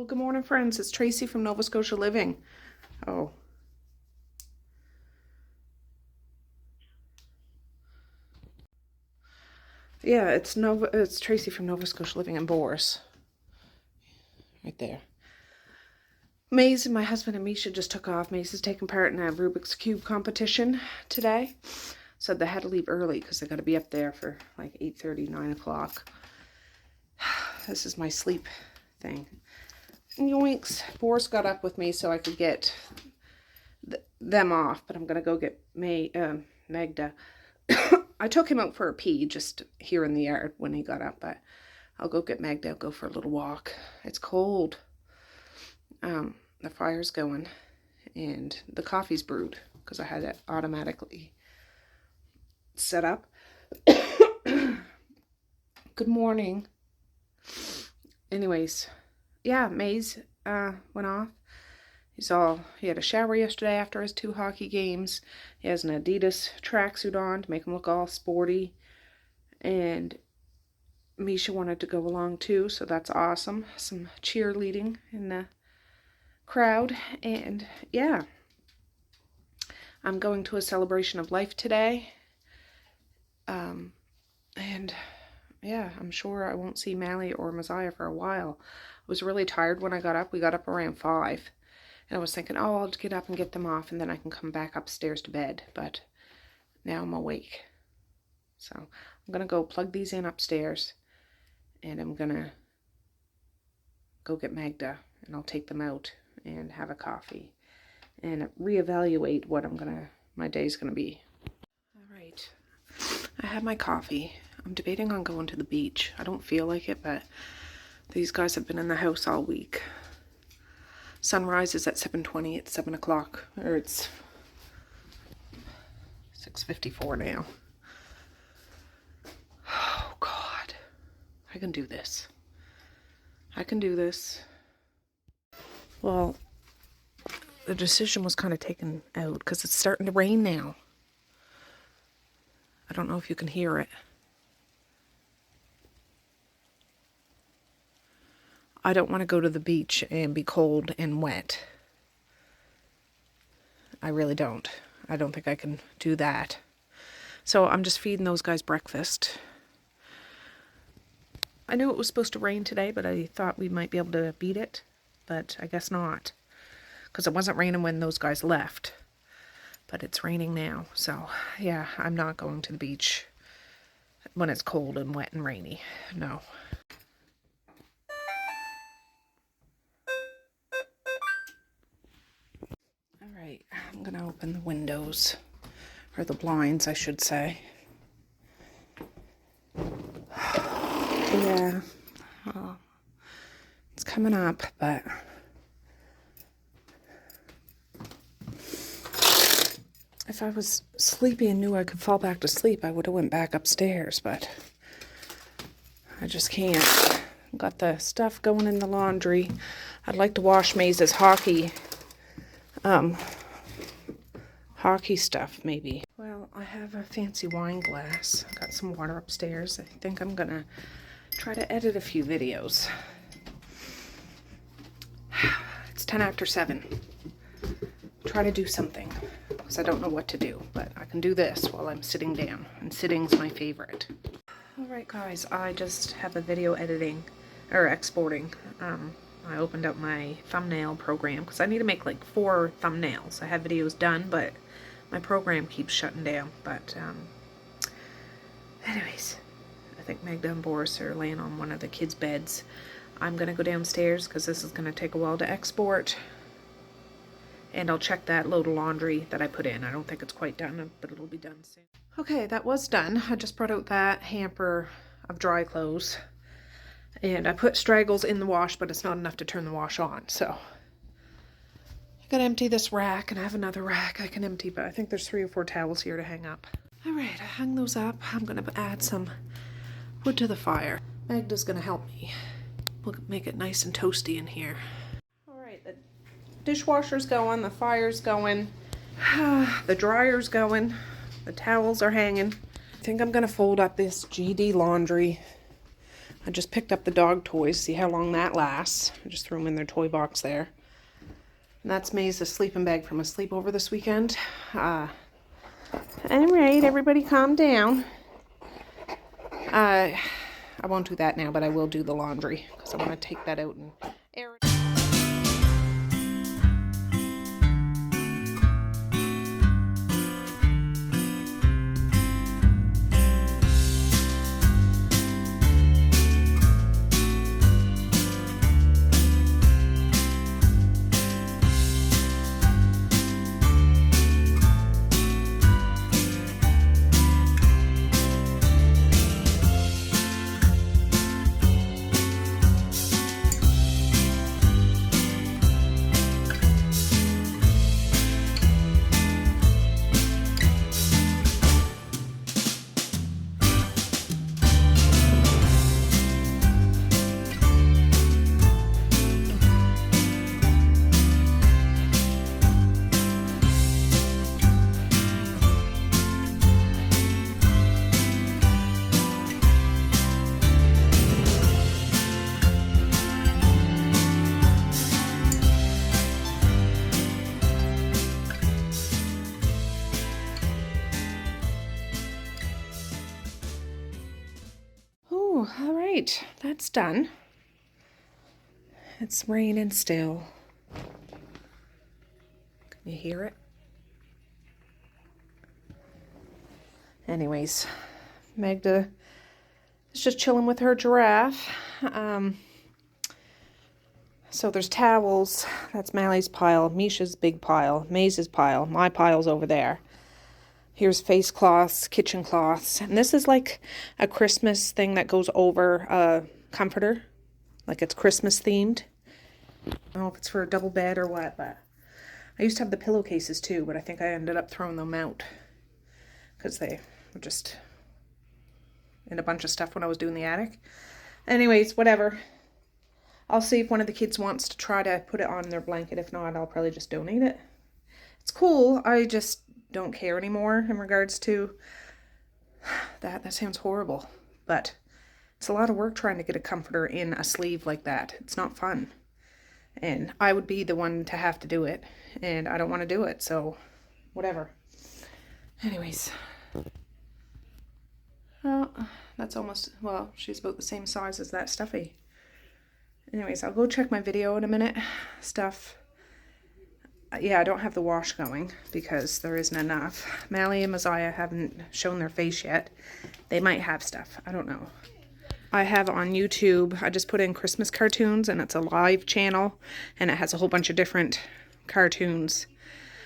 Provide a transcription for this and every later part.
Good morning, friends. It's Tracey from Nova Scotia Living. Oh. Yeah, it's Tracey from Nova Scotia Living in Boris. Right there. Maze and my husband and Misha just took off. Maze is taking part in a Rubik's Cube competition today. So they had to leave early because they got to be up there for like 8:30, 9 o'clock. This is my sleep thing. Yoinks. Boris got up with me so I could get them off, but I'm going to go get Magda. I took him out for a pee just here in the yard when he got up, but I'll go get Magda. I'll go for a little walk. It's cold. The fire's going and the coffee's brewed because I had it automatically set up. Good morning. Anyways, yeah, Maze went off. He had a shower yesterday after his 2 hockey games. He has an Adidas tracksuit on to make him look all sporty. And Misha wanted to go along too, so that's awesome. Some cheerleading in the crowd. And yeah, I'm going to a celebration of life today. And yeah, I'm sure I won't see Mally or Messiah for a while. I was really tired when I got up. We got up around 5. And I was thinking, oh, I'll get up and get them off and then I can come back upstairs to bed. But now I'm awake. So I'm going to go plug these in upstairs. And I'm going to go get Magda. And I'll take them out and have a coffee. And reevaluate what my day's going to be. All right. I had my coffee. I'm debating on going to the beach. I don't feel like it, but these guys have been in the house all week. Sunrise is at 7:20. It's 7 o'clock, or it's 6:54 now. Oh, God. I can do this. I can do this. Well, the decision was kind of taken out because it's starting to rain now. I don't know if you can hear it. I don't want to go to the beach and be cold and wet. I really don't. I don't think I can do that. So I'm just feeding those guys breakfast. I knew it was supposed to rain today, but I thought we might be able to beat it. But I guess not. Because it wasn't raining when those guys left. But it's raining now. So yeah, I'm not going to the beach when it's cold and wet and rainy. No. Alright, I'm going to open the windows, or the blinds, I should say. Yeah, it's coming up, but if I was sleepy and knew I could fall back to sleep, I would have went back upstairs, but I just can't. Got the stuff going in the laundry. I'd like to wash Maze's hockey stuff, maybe. Well, I have a fancy wine glass. Got some water upstairs. I think I'm gonna try to edit a few videos. It's 10 after 7. Try to do something, because I don't know what to do, but I can do this while I'm sitting down, and sitting's my favorite. Alright guys, I just have a video editing, or exporting. I opened up my thumbnail program because I need to make like 4 thumbnails. I have videos done, but my program keeps shutting down. But anyways, I think Magda and Boris are laying on one of the kids' beds. I'm going to go downstairs because this is going to take a while to export. And I'll check that load of laundry that I put in. I don't think it's quite done, but it'll be done soon. Okay, that was done. I just brought out that hamper of dry clothes. And I put straggles in the wash, but it's not enough to turn the wash on, so I gotta empty this rack, and I have another rack I can empty, but I think there's 3 or 4 towels here to hang up. Alright, I hung those up. I'm gonna add some wood to the fire. Magda's gonna help me. We'll make it nice and toasty in here. Alright, the dishwasher's going, the fire's going, the dryer's going, the towels are hanging. I think I'm gonna fold up this GD laundry. I just picked up the dog toys, see how long that lasts. I just threw them in their toy box there. And that's May's sleeping bag from a sleepover this weekend. All right, everybody calm down. I won't do that now, but I will do the laundry because I want to take that out and air it. All right, that's done. It's raining still. Can you hear it? Anyways, Magda is just chilling with her giraffe. So there's towels. That's Mally's pile, Misha's big pile, Maze's pile, my pile's over there. Here's face cloths, kitchen cloths. And this is like a Christmas thing that goes over a comforter. Like it's Christmas themed. I don't know if it's for a double bed or what, but I used to have the pillowcases too, but I think I ended up throwing them out because they were just in a bunch of stuff when I was doing the attic. Anyways, whatever. I'll see if one of the kids wants to try to put it on their blanket. If not, I'll probably just donate it. It's cool. I just don't care anymore in regards to that. That sounds horrible, but it's a lot of work trying to get a comforter in a sleeve like that. It's not fun, and I would be the one to have to do it, and I don't want to do it, so whatever. Anyways, well, that's almost, well, she's about the same size as that stuffy. Anyways, I'll go check my video in a minute. Stuff. Yeah, I don't have the wash going because there isn't enough. Mally and Messiah haven't shown their face yet. They might have stuff. I don't know. I have on YouTube, I just put in Christmas cartoons, and it's a live channel, and it has a whole bunch of different cartoons.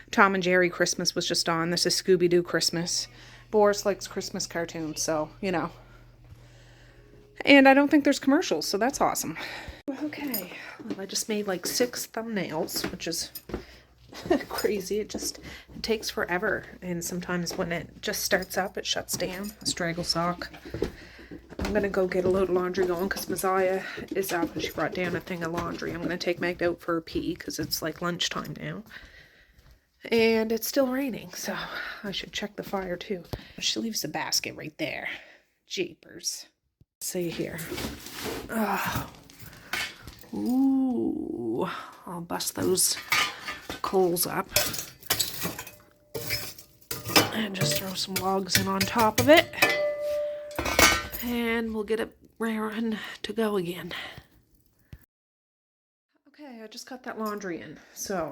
Tom and Jerry Christmas was just on. This is Scooby-Doo Christmas. Boris likes Christmas cartoons, so, you know. And I don't think there's commercials, so that's awesome. Okay, well, I just made like 6 thumbnails, which is crazy. It takes forever, and sometimes when it just starts up it shuts down. A straggle sock. I'm gonna go get a load of laundry going because Messiah is up and she brought down a thing of laundry. I'm gonna take Magda out for a pee because it's like lunchtime now, and it's still raining, so I should check the fire too. She leaves the basket right there. Jeepers. Let's see here. Oh. Ooh, I'll bust those coals up and just throw some logs in on top of it, and we'll get it raring to go again. Okay, I just got that laundry in. So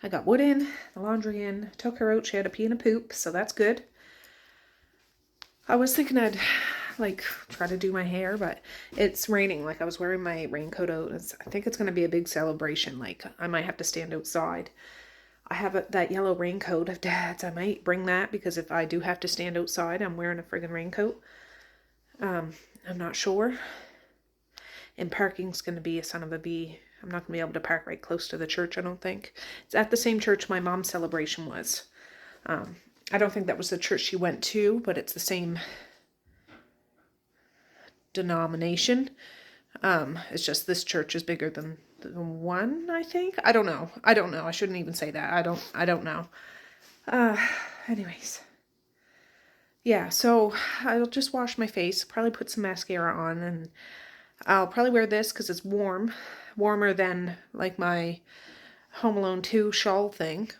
I got wood in, the laundry in, took her out. She had a pee and a poop, so that's good. I was thinking I'd like try to do my hair, but it's raining. Like I was wearing my raincoat out. I think it's going to be a big celebration. Like I might have to stand outside. I have that yellow raincoat of Dad's. I might bring that because if I do have to stand outside, I'm wearing a friggin' raincoat. I'm not sure. And parking's going to be a son of a bee. I'm not going to be able to park right close to the church, I don't think. It's at the same church my mom's celebration was. I don't think that was the church she went to, but it's the same denomination. It's just this church is bigger than the one, I think. I don't know. I shouldn't even say that. I don't know. Anyways. yeah, so I'll just wash my face, probably put some mascara on, and I'll probably wear this because it's warm, warmer than like my Home Alone 2 shawl thing.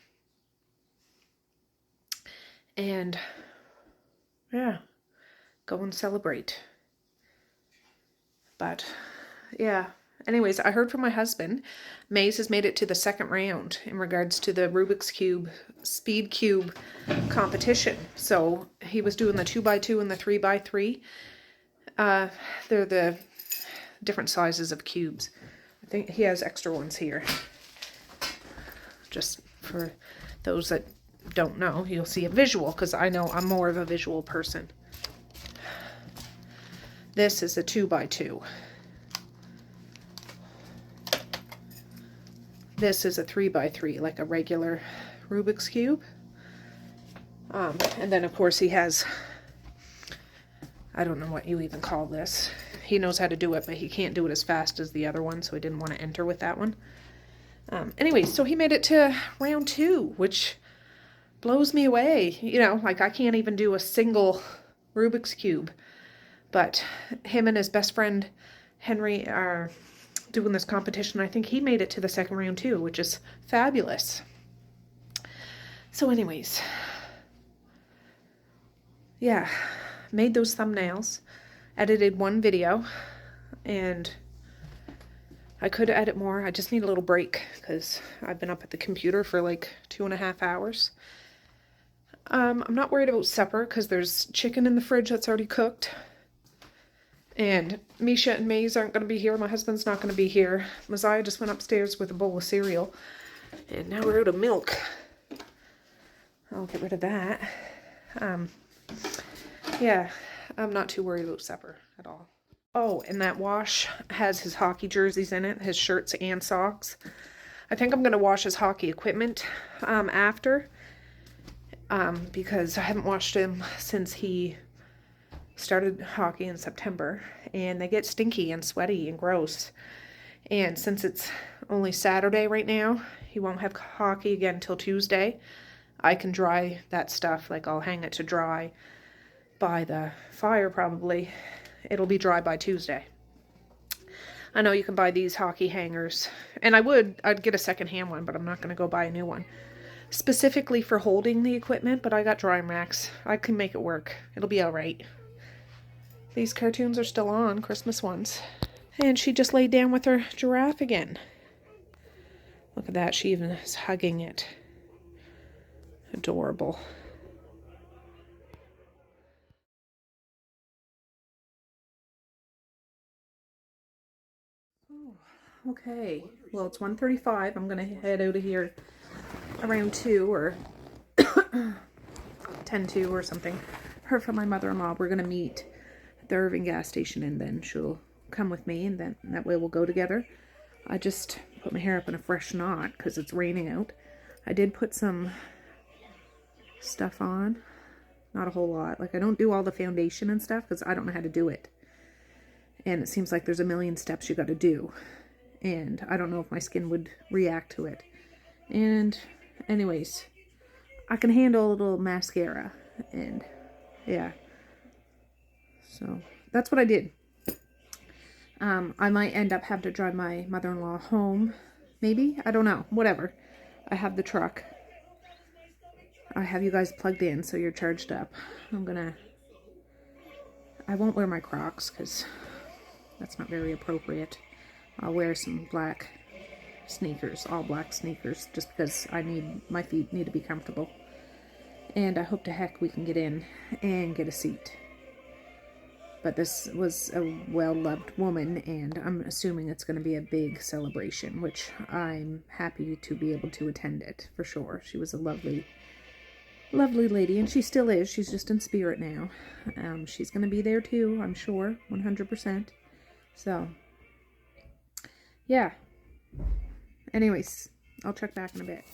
And yeah, go and celebrate. But yeah, anyways, I heard from my husband, Maze has made it to the second round in regards to the Rubik's Cube Speed Cube competition. So he was doing the 2x2 and the 3x3. They're the different sizes of cubes. I think he has extra ones here. Just for those that don't know, you'll see a visual, because I know I'm more of a visual person. This is a 2x2. This is a 3x3, like a regular Rubik's Cube. And then of course he has, I don't know what you even call this. He knows how to do it, but he can't do it as fast as the other one, so he didn't want to enter with that one. Anyway, so he made it to round 2, which blows me away. You know, like I can't even do a single Rubik's Cube. But him and his best friend, Henry, are doing this competition. I think he made it to the second round too, which is fabulous. So anyways, yeah, made those thumbnails, edited one video, and I could edit more. I just need a little break because I've been up at the computer for like 2.5 hours. I'm not worried about supper because there's chicken in the fridge that's already cooked. And Misha and Maze aren't going to be here. My husband's not going to be here. Messiah just went upstairs with a bowl of cereal. And now we're out of milk. I'll get rid of that. Yeah, I'm not too worried about supper at all. Oh, and that wash has his hockey jerseys in it, his shirts and socks. I think I'm going to wash his hockey equipment after. Because I haven't washed him since he started hockey in September, and they get stinky and sweaty and gross. And since it's only Saturday right now, he won't have hockey again until Tuesday. I can dry that stuff, like I'll hang it to dry by the fire probably. It'll be dry by Tuesday. I know you can buy these hockey hangers, and I'd get a secondhand one, but I'm not going to go buy a new one. Specifically for holding the equipment, but I got dry racks. I can make it work. It'll be alright. These cartoons are still on, Christmas ones. And she just laid down with her giraffe again. Look at that, she even is hugging it. Adorable. Oh, okay, well it's 1:35. I'm gonna head out of here around 2 or 10:02 or something. Heard from my mother-in-law. We're gonna meet at the Irving gas station, and then she'll come with me, and then that way we'll go together. I just put my hair up in a fresh knot because it's raining out. I did put some stuff on, not a whole lot. Like I don't do all the foundation and stuff because I don't know how to do it, and it seems like there's a million steps you got to do, and I don't know if my skin would react to it. And anyways, I can handle a little mascara, and yeah. So that's what I did. I might end up having to drive my mother-in-law home. Maybe? I don't know. Whatever. I have the truck. I have you guys plugged in so you're charged up. I won't wear my Crocs because that's not very appropriate. I'll wear some black sneakers, all black sneakers, just because my feet need to be comfortable. And I hope to heck we can get in and get a seat. But this was a well-loved woman, and I'm assuming it's going to be a big celebration, which I'm happy to be able to attend it, for sure. She was a lovely, lovely lady, and she still is. She's just in spirit now. She's going to be there too, I'm sure, 100%. So, yeah. Anyways, I'll check back in a bit.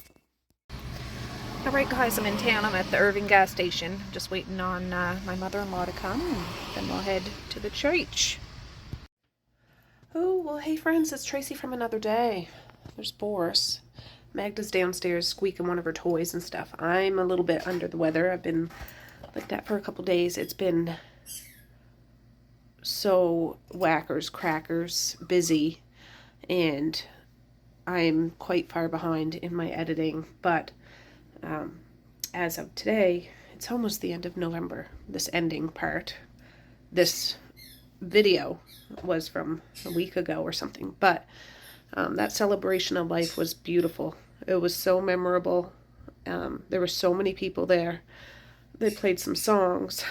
Alright guys, I'm in town. I'm at the Irving gas station. Just waiting on my mother-in-law to come, and then we'll head to the church. Oh, well hey friends, it's Tracy from another day. There's Boris. Magda's downstairs squeaking one of her toys and stuff. I'm a little bit under the weather. I've been like that for a couple days. It's been so whackers, crackers, busy, and I'm quite far behind in my editing, but as of today, it's almost the end of November, this ending part. This video was from a week ago or something, but that celebration of life was beautiful. It was so memorable. There were so many people there. They played some songs.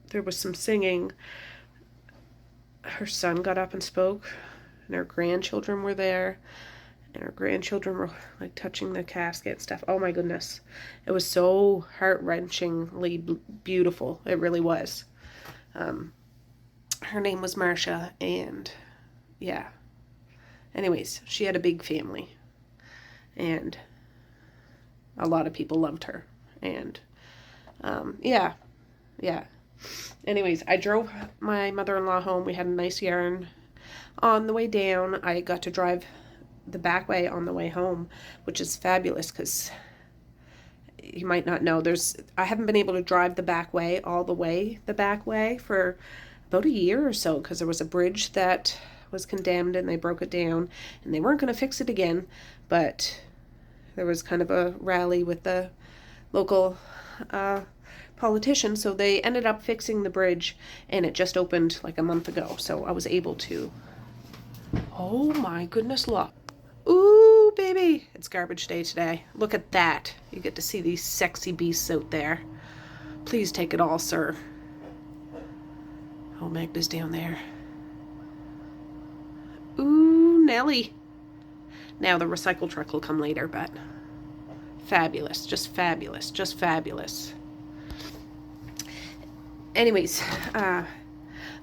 There was some singing. Her son got up and spoke, and her grandchildren were there, and her grandchildren were like touching the casket and stuff. Oh my goodness. It was so heart-wrenchingly beautiful. It really was. Her name was Marcia, and yeah. Anyways, she had a big family, and a lot of people loved her, and yeah. Anyways, I drove my mother-in-law home. We had a nice yarn on the way down. I got to drive the back way on the way home, which is fabulous because you might not know, I haven't been able to drive the back way all the way the back way for about a year or so, because there was a bridge that was condemned and they broke it down and they weren't going to fix it again, but there was kind of a rally with the local politicians, so they ended up fixing the bridge, and it just opened like a month ago, so I was able to. Oh my goodness, look. Ooh, baby, it's garbage day today. Look at that. You get to see these sexy beasts out there. Please take it all, sir. Oh, Magda's down there. Ooh, Nelly. Now the recycle truck will come later, but fabulous, just fabulous, just fabulous. Anyways,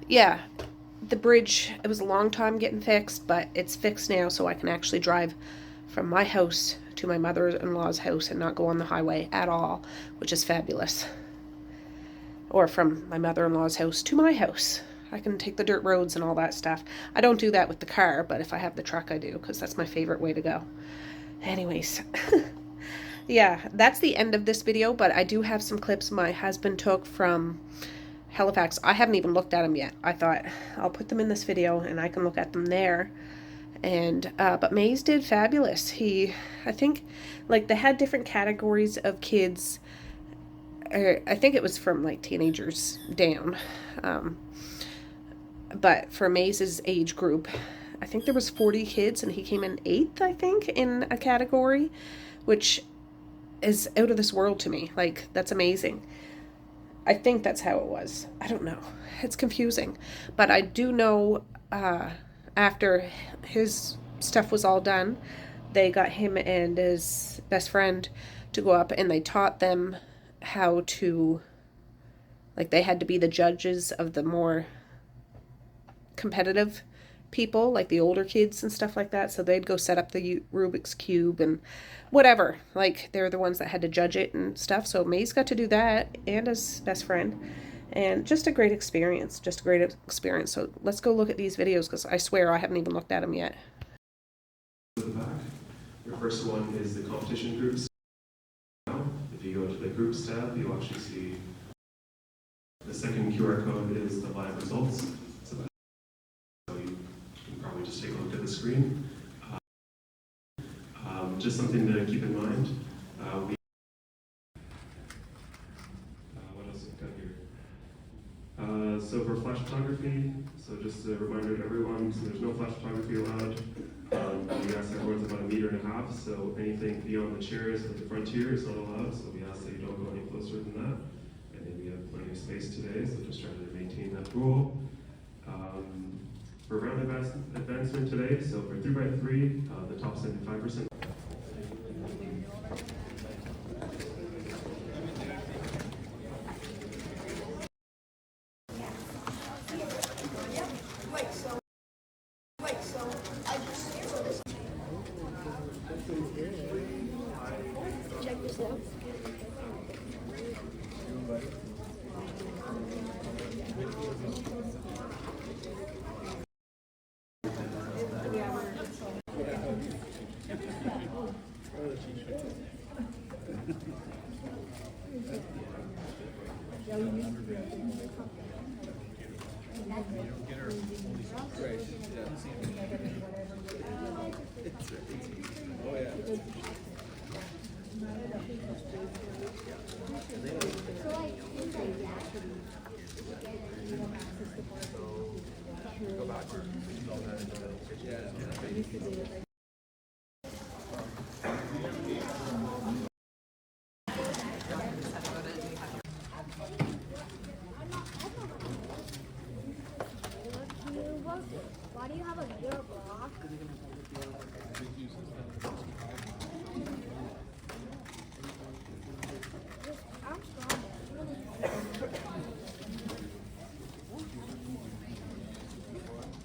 yeah, the bridge, it was a long time getting fixed, but it's fixed now, so I can actually drive from my house to my mother-in-law's house and not go on the highway at all, which is fabulous. Or from my mother-in-law's house to my house. I can take the dirt roads and all that stuff. I don't do that with the car, but if I have the truck, I do, because that's my favorite way to go. Anyways, yeah, that's the end of this video, but I do have some clips my husband took from Halifax. I haven't even looked at them yet. I thought I'll put them in this video and I can look at them there. And but Maze did fabulous. I think, like, they had different categories of kids. I think it was from like teenagers down. But for Maze's age group, I think there was 40 kids and he came in 8th, I think, in a category, which is out of this world to me. Like, that's amazing. I think that's how it was. I don't know. It's confusing. But I do know after his stuff was all done, they got him and his best friend to go up and they taught them how to, like, they had to be the judges of the more competitive people, like the older kids and stuff like that. So they'd go set up the Rubik's Cube and whatever. Like, they're the ones that had to judge it and stuff. So Maze got to do that, and his best friend. And just a great experience. Just a great experience. So let's go look at these videos, because I swear I haven't even looked at them yet. At the back, your first one is the competition groups. Now, if you go to the groups tab, you'll actually see the second QR code is the live results. So you can probably just take a look at the screen. Just something to keep in mind. What else have we got here? So for flash photography, so just a reminder to everyone, so there's no flash photography allowed. We ask everyone's about 1.5 meters, so anything beyond the chairs at the frontier is not allowed, so we ask that you don't go any closer than that. And then we have plenty of space today, so just trying to maintain that rule. For round advancement today, so for 3x3, the top 75%. Check this out. Why do you have a mirror block? I'm strong.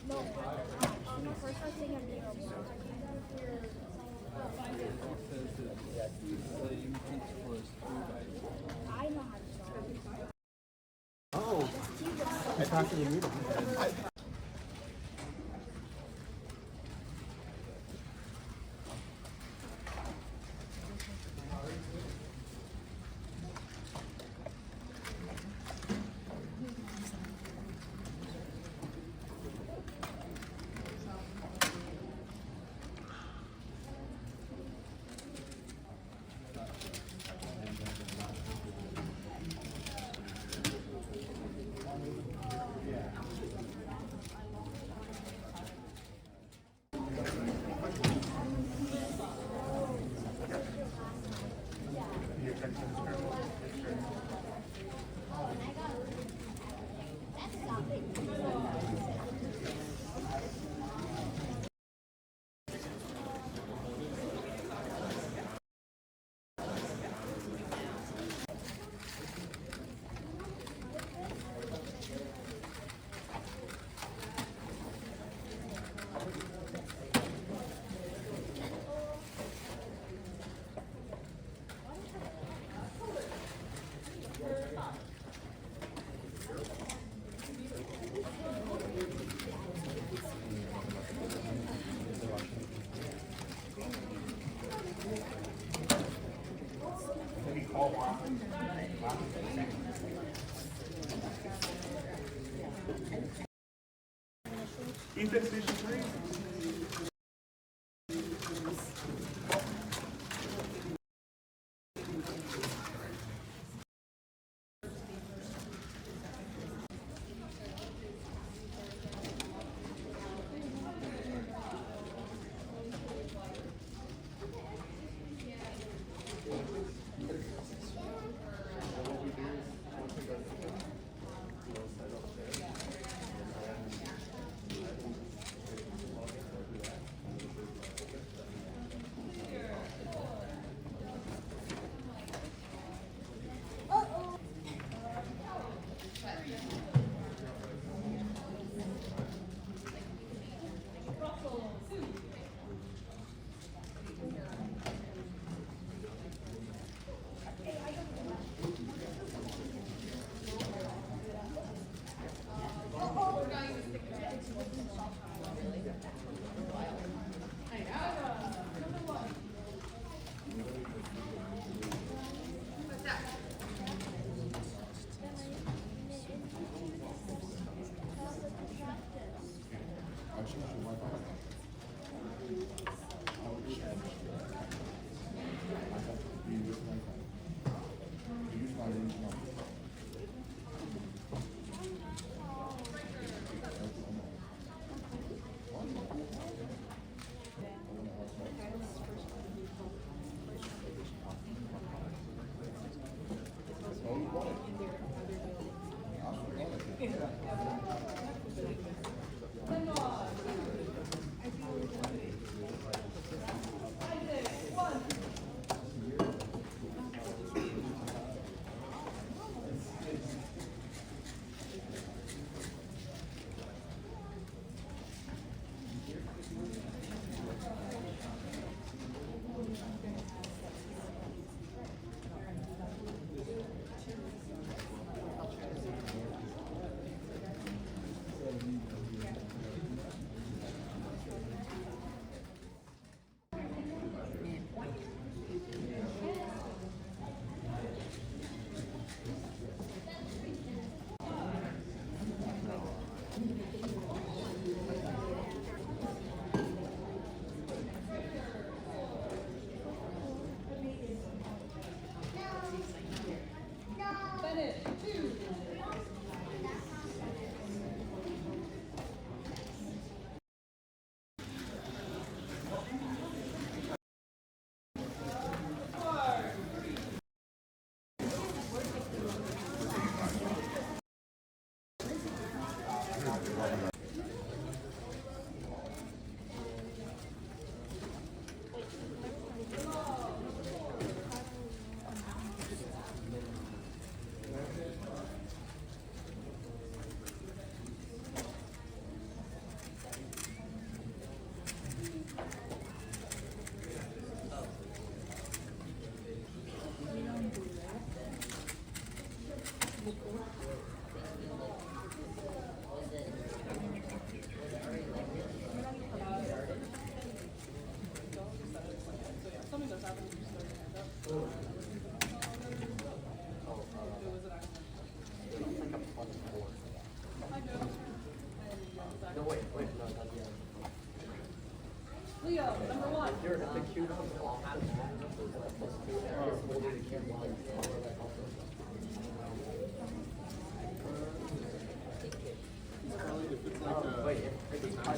No, no, first I think a mirror block. I know how to solve. Oh, I thought you knew that. Ethan, station 3.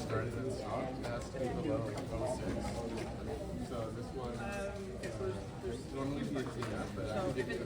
Started in stock, it has to be below like 06. So this one, there's normally be a TNF, but I think it's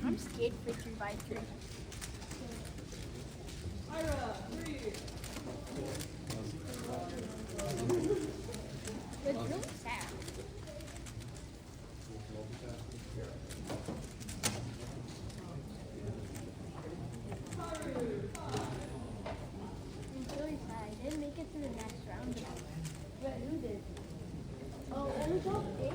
I'm scared for 3x3. It's really sad. It's really sad. I didn't make it to the next round. But who did? Oh, only go 8?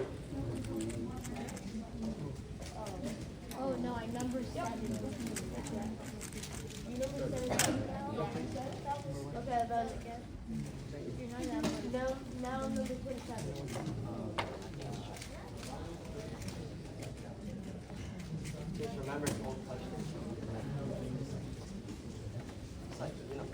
Oh no, I number 7. You number 7 now? Yeah. Okay, then again. You're not that one. No, now I'm number 27. Just remember to hold touch. It's like, you know.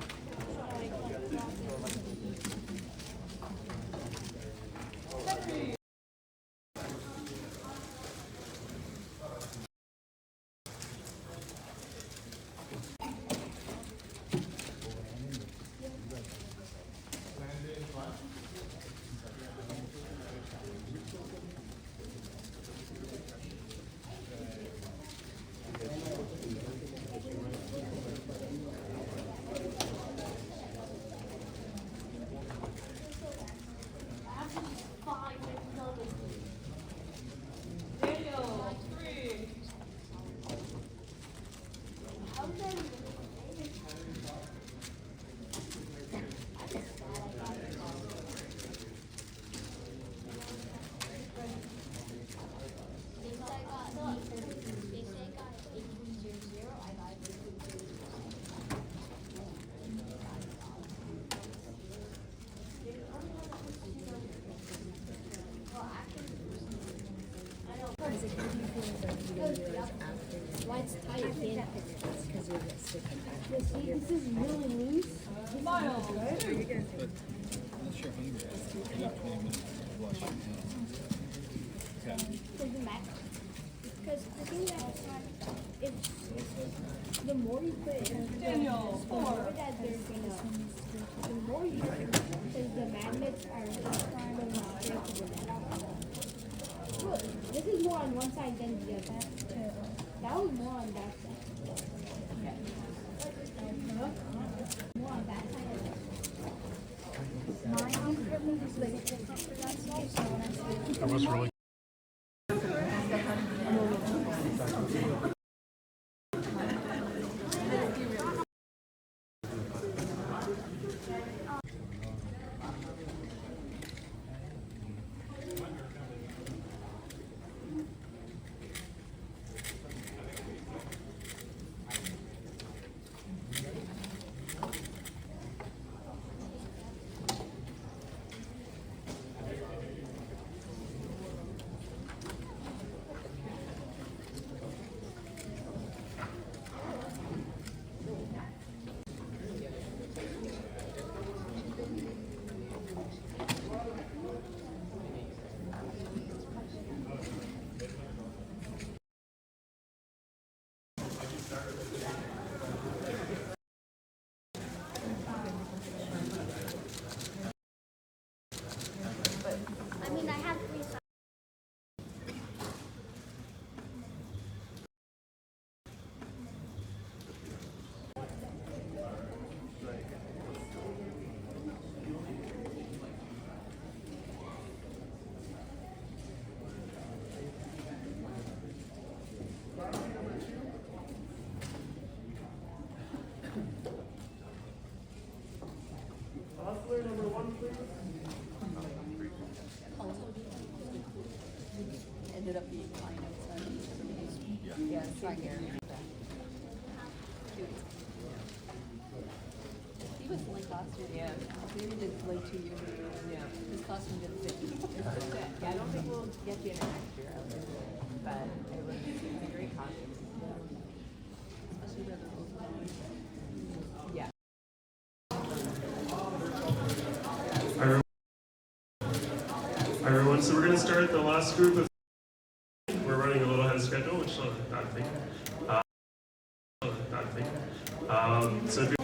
Why it's tight again? Because you're sick. This is really loose. Miles, right? Unless you're hungry, you have 20 minutes to wash your hands. Doesn't matter. Because the thing that it's the more you put it in, the more that there's gonna, the more you put it, because the magnets are kind of breakable. Look, this is more on one side than the other. That was more on that side. More on that side. That was really ended up being mine. Yeah, it's not here. He was in like last year. Yeah. We did like 2 years ago. Yeah. His costume didn't fit. Yeah, I don't think we'll get you in it next year. But it was a great costume. Yeah. Especially the yeah. Hi everyone, so we're going to start the last group of. We're running a little ahead of schedule, which is not a thing. Not a thing. So if you're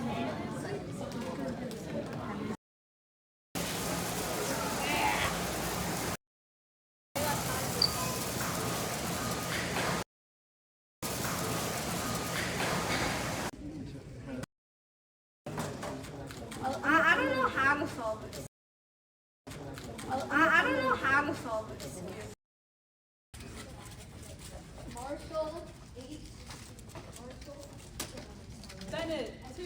I don't know how to solve this. I don't know how to solve this. Marshall, 8. Marshall. Bennett, 2.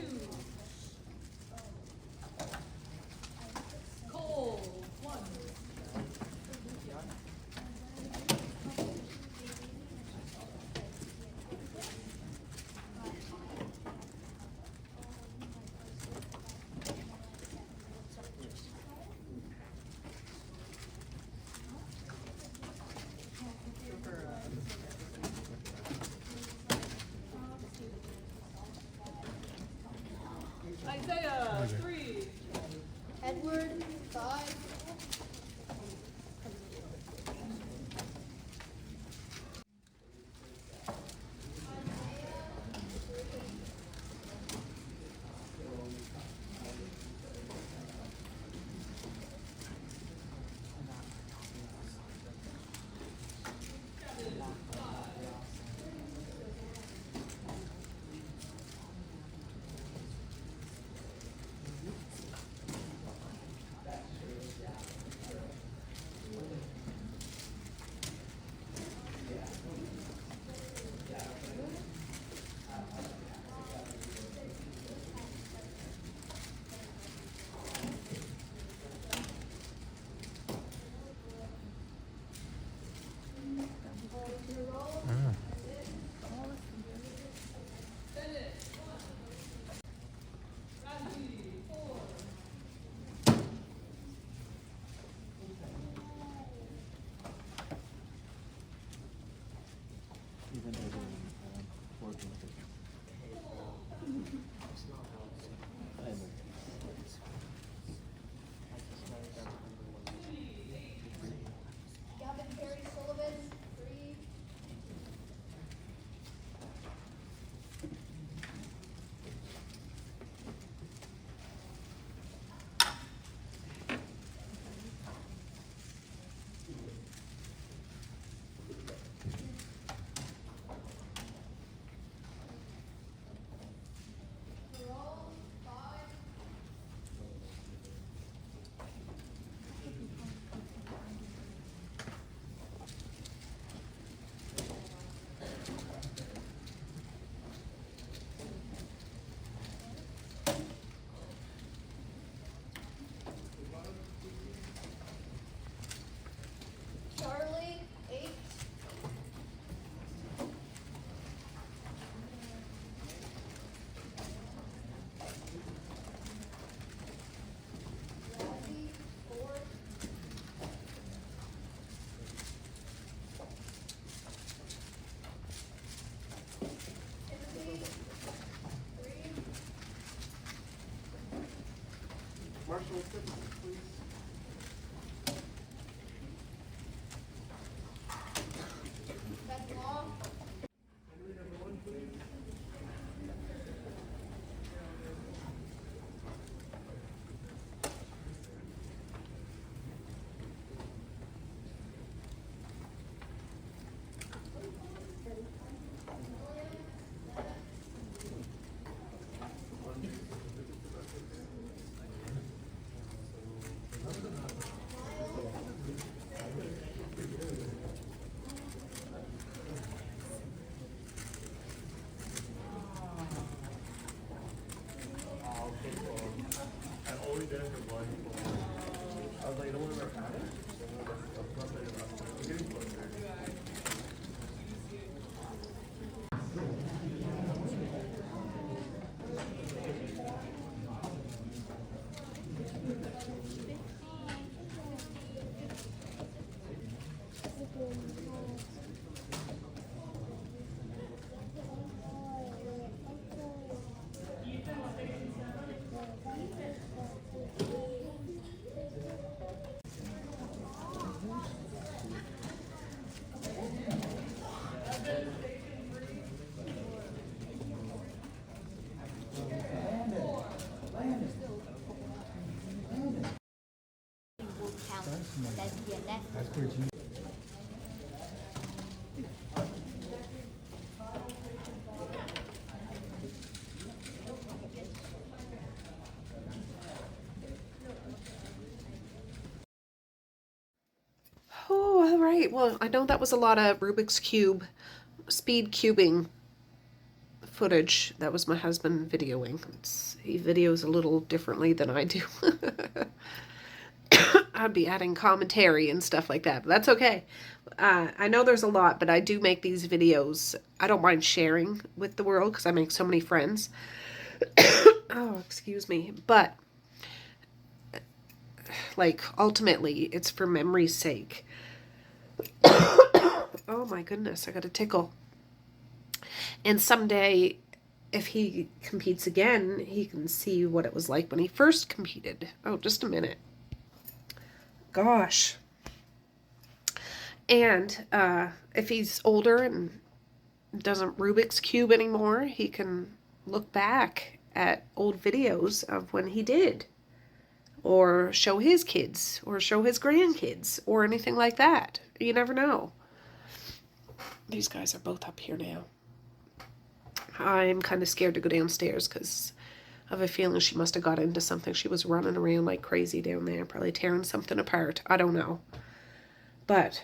Cole, 1. Isaiah, 3. Edward, 5. Even though they're working with it. I know. Gavin Perry Sullivan, 3. Carol, 5. Charlie, 8. Robbie, 4. Timothy, 3. Marshall, 6, please. Beth Law. right. Well, I know that was a lot of Rubik's Cube, speed cubing footage. That was my husband videoing. He videos a little differently than I do. I'd be adding commentary and stuff like that, but that's okay. I know there's a lot, but I do make these videos. I don't mind sharing with the world because I make so many friends. Oh, excuse me. But, like, ultimately, it's for memory's sake. Oh my goodness, I got a tickle. And someday, if he competes again, he can see what it was like when he first competed. Oh, just a minute. Gosh. And if he's older and doesn't Rubik's Cube anymore, he can look back at old videos of when he did. Or show his kids, or show his grandkids, or anything like that. You never know. These guys are both up here now. I'm kind of scared to go downstairs because I have a feeling she must have got into something. She was running around like crazy down there, probably tearing something apart. I don't know. But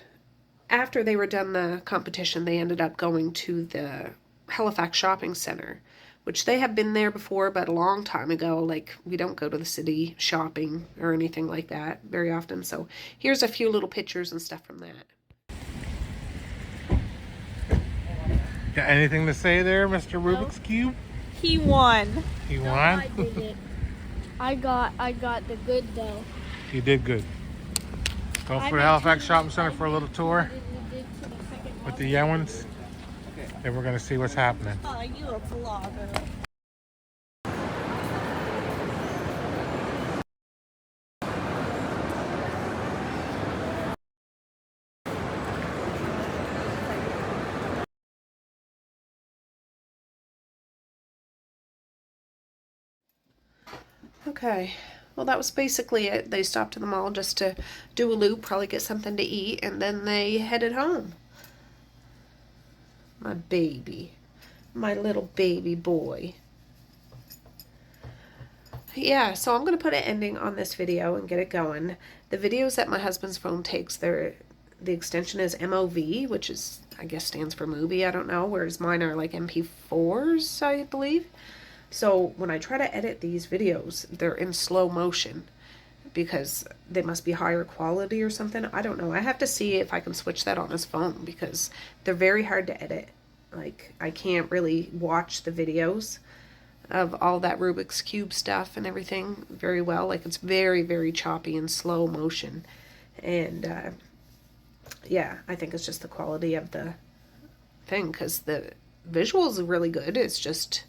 after they were done the competition, they ended up going to the Halifax Shopping Centre, which they have been there before, but a long time ago. Like, we don't go to the city shopping or anything like that very often. So here's a few little pictures and stuff from that. Got anything to say there, Mr. Rubik's Cube? He won. He No, won? I didn't. I got the good though. You did good. Go I for the made Halifax sure Shopping that Center I for a little tour did to the second with one. the young ones. Then we're going to see what's happening. Oh, you a vlogger. Okay, well that was basically it. They stopped at the mall just to do a loop, probably get something to eat, and then they headed home. My baby. My little baby boy. Yeah, so I'm going to put an ending on this video and get it going. The videos that my husband's phone takes, the extension is MOV, which is, I guess, stands for movie, I don't know, whereas mine are like MP4s, I believe. So when I try to edit these videos, they're in slow motion because they must be higher quality or something. I don't know. I have to see if I can switch that on his phone because they're very hard to edit. Like, I can't really watch the videos of all that Rubik's Cube stuff and everything very well. Like, it's very, very choppy and slow motion. And, yeah, I think it's just the quality of the thing because the visuals are really good. It's just...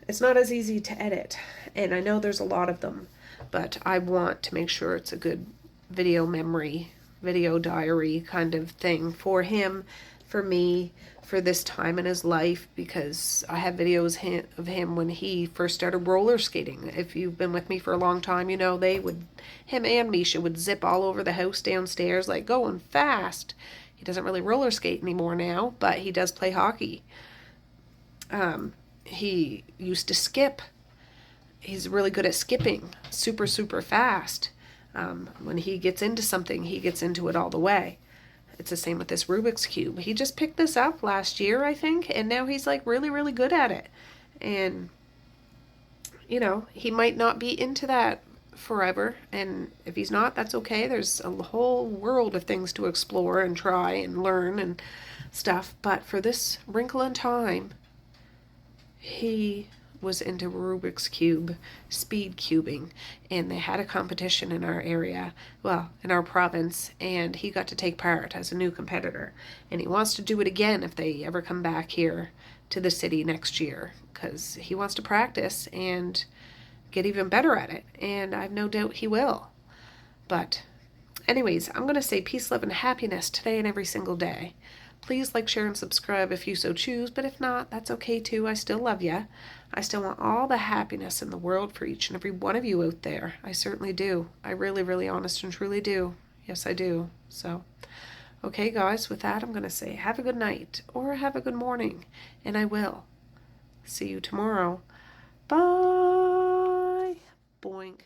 it's not as easy to edit, and I know there's a lot of them, but I want to make sure it's a good video memory, video diary kind of thing for him, for me, for this time in his life, because I have videos of him when he first started roller skating. If you've been with me for a long time, you know him and Misha would zip all over the house downstairs, like going fast. He doesn't really roller skate anymore now, but he does play hockey. He used to skip. He's really good at skipping, super, super fast. When he gets into something, he gets into it all the way. It's the same with this Rubik's Cube. He just picked this up last year, I think, and now he's like really, really good at it. And, you know, he might not be into that forever, and if he's not, that's okay. There's a whole world of things to explore and try and learn and stuff. But for this wrinkle in time, he was into Rubik's Cube, speed cubing, and they had a competition in our area, well, in our province, and he got to take part as a new competitor. And he wants to do it again if they ever come back here to the city next year, because he wants to practice and get even better at it, and I've no doubt he will. But anyways, I'm going to say peace, love, and happiness today and every single day. Please like, share, and subscribe if you so choose, but if not, that's okay too. I still love you. I still want all the happiness in the world for each and every one of you out there. I certainly do. I really, really honest and truly do. Yes, I do. So, okay, guys, with that, I'm going to say have a good night or have a good morning, and I will. See you tomorrow. Bye. Boink.